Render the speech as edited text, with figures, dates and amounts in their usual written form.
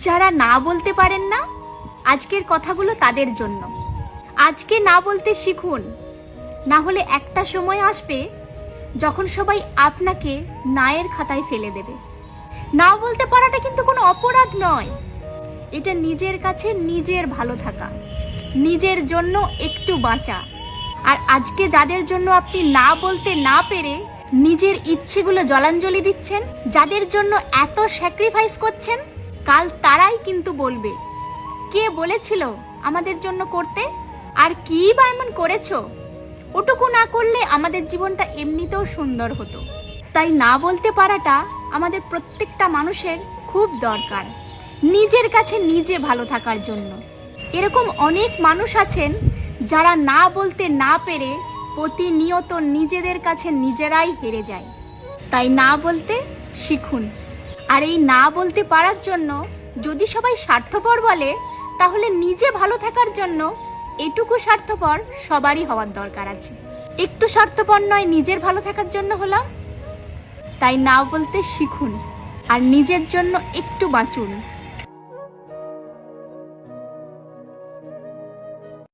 যারা না বলতে পারেন না, আজকের কথাগুলো তাদের জন্য। আজকে না বলতে শিখুন, না হলে একটা সময় আসবে যখন সবাই আপনাকে নায়ের খাতায় ফেলে দেবে। না বলতে পারাটা কিন্তু কোনো অপরাধ নয়, এটা নিজের কাছে নিজের ভালো থাকা, নিজের জন্য একটু বাঁচা। আর আজকে যাদের জন্য আপনি না বলতে না পেরে নিজের ইচ্ছেগুলো জলাঞ্জলি দিচ্ছেন, যাদের জন্য এত স্যাক্রিফাইস করছেন, কাল তারাই কিন্তু বলবে, কে বলেছিল আমাদের জন্য করতে, আর কি বা এমন করেছো। ওটুকু না করলে আমাদের জীবনটা এমনিতেও সুন্দর হতো। তাই না বলতে পারাটা আমাদের প্রত্যেকটা মানুষের খুব দরকার, নিজের কাছে নিজে ভালো থাকার জন্য। এরকম অনেক মানুষ আছেন যারা না বলতে না পেরে প্রতিনিয়ত নিজেদের কাছে নিজেরাই হেরে যায়। তাই না বলতে শিখুন। আর এই না বলতে পারার জন্য যদি সবাই স্বার্থপর বলে, তাহলে নিজে ভালো থাকার জন্য এটুকু স্বার্থপর সবারই হওয়ার দরকার আছে। একটু স্বার্থপর নয়, নিজের ভালো থাকার জন্য হলাম। তাই না বলতে শিখুন আর নিজের জন্য একটু বাঁচুন।